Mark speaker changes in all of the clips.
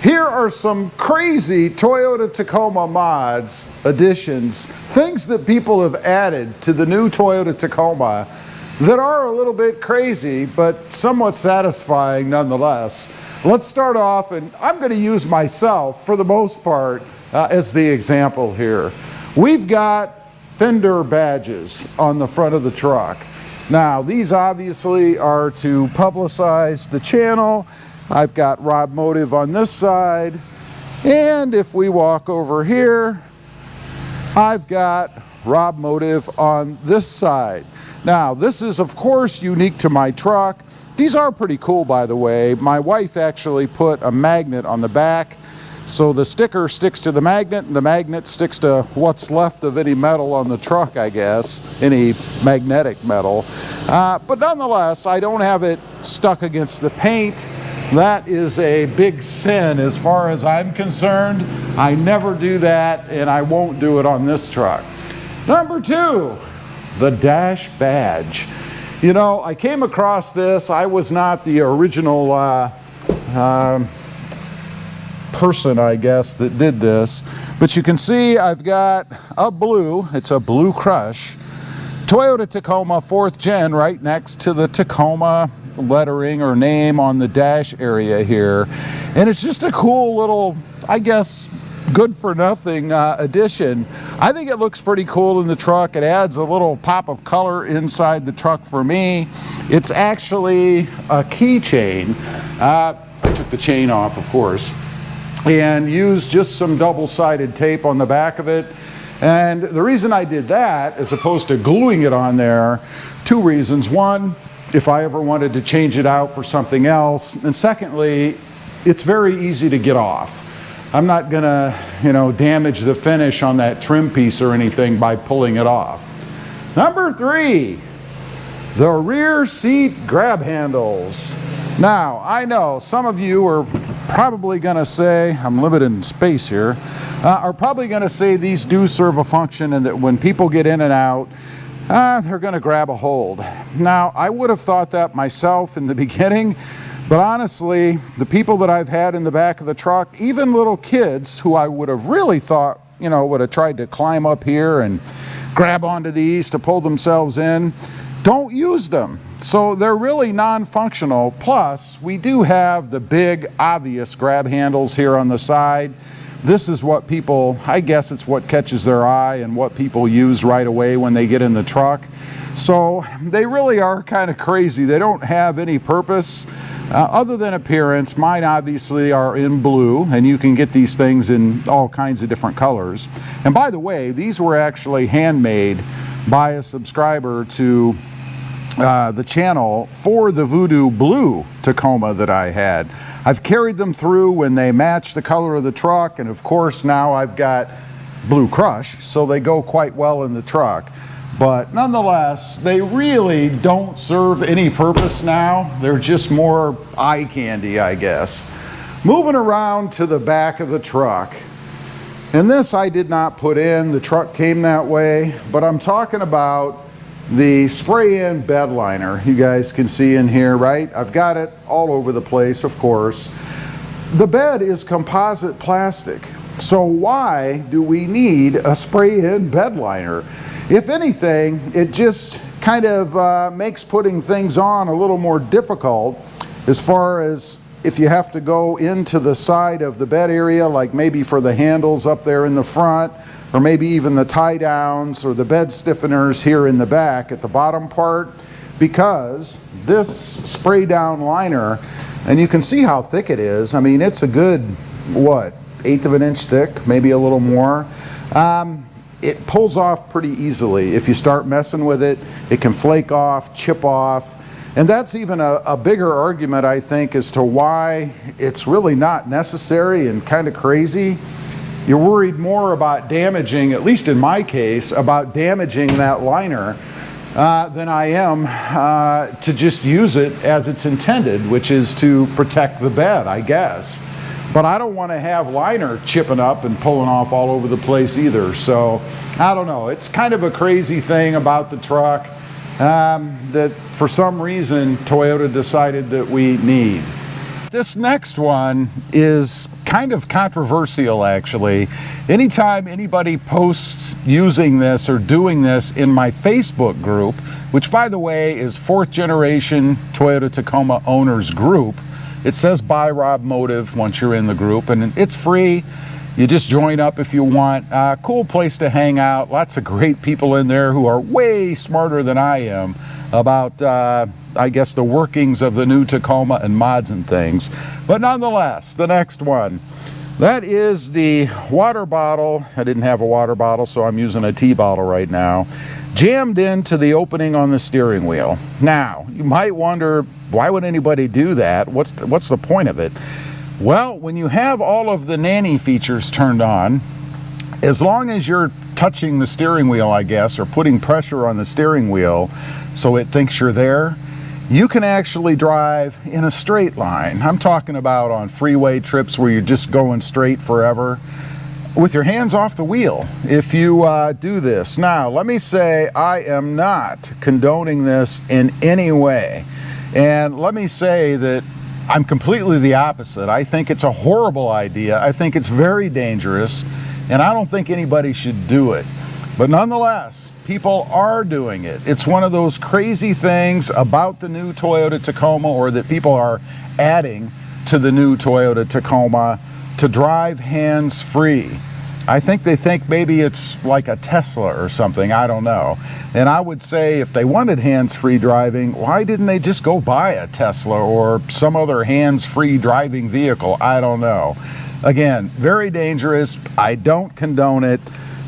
Speaker 1: Here are some crazy Toyota Tacoma mods, additions, things that people have added to the new Toyota Tacoma that are a little bit crazy, but somewhat satisfying nonetheless. Let's start off, and I'm going to use myself, for the most part, as the example here. We've got fender badges on the front of the truck. Now, these obviously are to publicize the channel. I've got RobMotive on this side, and if we walk over here, I've got RobMotive on this side. Now, this is of course unique to my truck. These are pretty cool, by the way. My wife actually put a magnet on the back, so the sticker sticks to the magnet, and the magnet sticks to what's left of any metal on the truck, I guess, any magnetic metal. But nonetheless, I don't have it stuck against the paint. That is a big sin as far as I'm concerned. I never do that, and I won't do it on this truck. Number two, the dash badge. You know, I came across this. I was not the original person, I guess, that did this, but you can see I've got a blue, it's a blue crush, Toyota Tacoma 4th Gen right next to the Tacoma lettering or name on the dash area here. And it's just a cool little, I guess, good for nothing addition. I think it looks pretty cool in the truck. It adds a little pop of color inside the truck for me. It's actually a keychain. I took the chain off, of course, and used just some double-sided tape on the back of it. And the reason I did that, as opposed to gluing it on there, two reasons. One, if I ever wanted to change it out for something else, and secondly, it's very easy to get off. I'm not gonna, damage the finish on that trim piece or anything by pulling it off. Number three, the rear seat grab handles. Now, I know some of you are probably gonna say, I'm limited in space here, are probably gonna say these do serve a function and that when people get in and out, they're gonna grab a hold. Now, I would have thought that myself in the beginning, but honestly, the people that I've had in the back of the truck, even little kids who I would have really thought, would have tried to climb up here and grab onto these to pull themselves in, don't use them. So they're really non-functional. Plus, we do have the big, obvious grab handles here on the side. This is what people, I guess it's what catches their eye and what people use right away when they get in the truck. So they really are kind of crazy. They don't have any purpose other than appearance. Mine obviously are in blue, and you can get these things in all kinds of different colors. And by the way, these were actually handmade by a subscriber to the channel for the Voodoo Blue Tacoma that I had. I've carried them through when they match the color of the truck, and of course now I've got Blue Crush, so they go quite well in the truck. But nonetheless, they really don't serve any purpose now. They're just more eye candy, I guess. Moving around to the back of the truck. And this I did not put in, the truck came that way, but I'm talking about the spray-in bed liner. You guys can see in here, right? I've got it all over the place, of course. The bed is composite plastic, so why do we need a spray-in bed liner? If anything, it just kind of makes putting things on a little more difficult, as far as if you have to go into the side of the bed area, like maybe for the handles up there in the front, or maybe even the tie downs or the bed stiffeners here in the back at the bottom part, because this spray down liner, and you can see how thick it is. I mean, it's a good, what, 1/8 of an inch thick, maybe a little more. It pulls off pretty easily. If you start messing with it, it can flake off, chip off. And that's even a bigger argument, I think, as to why it's really not necessary and kind of crazy. You're worried more about damaging, at least in my case, about damaging that liner than I am to just use it as it's intended, which is to protect the bed, I guess. But I don't want to have liner chipping up and pulling off all over the place either. So I don't know. It's kind of a crazy thing about the truck that for some reason Toyota decided that we need. This next one is kind of controversial actually. Anytime anybody posts using this or doing this in my Facebook group, which by the way is 4th generation Toyota Tacoma owners group, it says by RobMotive once you're in the group, and it's free. You just join up if you want. Cool place to hang out. Lots of great people in there who are way smarter than I am about, I guess, the workings of the new Tacoma and mods and things. But nonetheless, the next one. That is the water bottle. I didn't have a water bottle, so I'm using a tea bottle right now. Jammed into the opening on the steering wheel. Now, you might wonder, why would anybody do that? What's the point of it? Well, when you have all of the nanny features turned on, as long as you're touching the steering wheel, I guess, or putting pressure on the steering wheel so it thinks you're there, you can actually drive in a straight line. I'm talking about on freeway trips where you're just going straight forever with your hands off the wheel if you do this. Now, let me say I am not condoning this in any way. And let me say that I'm completely the opposite. I think it's a horrible idea. I think it's very dangerous, and I don't think anybody should do it. But nonetheless, people are doing it. It's one of those crazy things about the new Toyota Tacoma, or that people are adding to the new Toyota Tacoma, to drive hands-free. I think they think maybe it's like a Tesla or something, I don't know. And I would say if they wanted hands-free driving, why didn't they just go buy a Tesla or some other hands-free driving vehicle? I don't know. Again, very dangerous. I don't condone it.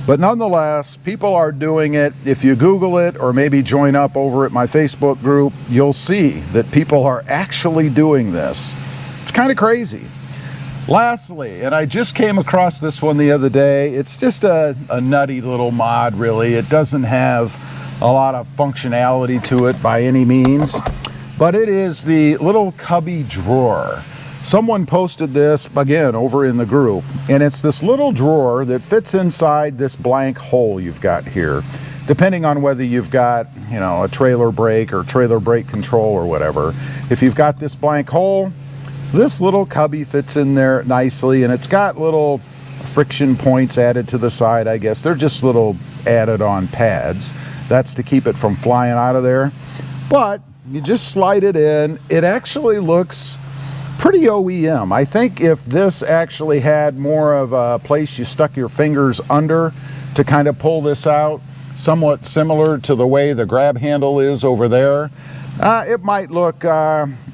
Speaker 1: But nonetheless, people are doing it. If you Google it or maybe join up over at my Facebook group, you'll see that people are actually doing this. It's kind of crazy. Lastly, and I just came across this one the other day, it's just a nutty little mod really. It doesn't have a lot of functionality to it by any means, but it is the little cubby drawer. Someone posted this, again, over in the group, and it's this little drawer that fits inside this blank hole you've got here, depending on whether you've got, you know, a trailer brake or trailer brake control or whatever. If you've got this blank hole, this little cubby fits in there nicely, and it's got little friction points added to the side, I guess. They're just little added on pads. That's to keep it from flying out of there. But you just slide it in. It actually looks pretty OEM. I think if this actually had more of a place you stuck your fingers under to kind of pull this out, somewhat similar to the way the grab handle is over there, it might look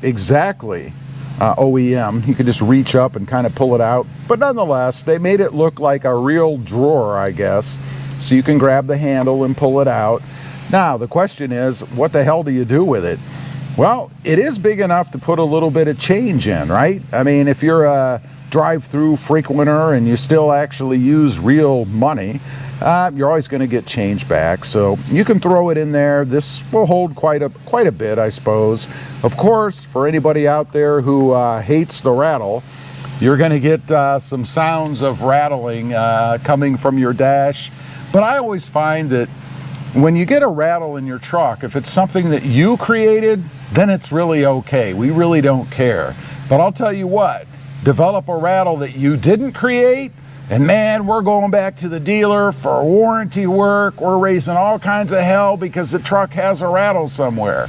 Speaker 1: exactly OEM. You could just reach up and kind of pull it out. But nonetheless, they made it look like a real drawer, I guess. So you can grab the handle and pull it out. Now, the question is, what the hell do you do with it? Well, it is big enough to put a little bit of change in, right? I mean, if you're a drive-through frequenter and you still actually use real money, you're always going to get change back. So you can throw it in there. This will hold quite a bit, I suppose. Of course, for anybody out there who hates the rattle, you're going to get some sounds of rattling coming from your dash. But I always find that when you get a rattle in your truck, if it's something that you created, then it's really okay. We really don't care. But I'll tell you what, develop a rattle that you didn't create, and man, we're going back to the dealer for warranty work. We're raising all kinds of hell because the truck has a rattle somewhere.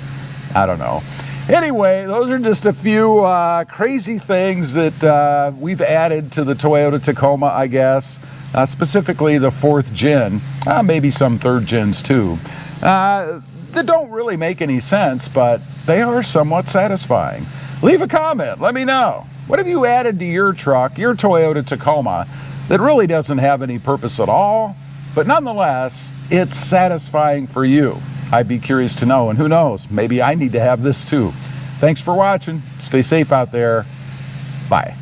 Speaker 1: I don't know. Anyway, those are just a few crazy things that we've added to the Toyota Tacoma, I guess. Specifically the 4th gen, maybe some 3rd gens too. That don't really make any sense, but they are somewhat satisfying. Leave a comment, let me know. What have you added to your truck, your Toyota Tacoma, that really doesn't have any purpose at all, but nonetheless, it's satisfying for you? I'd be curious to know, and who knows, maybe I need to have this too. Thanks for watching. Stay safe out there. Bye.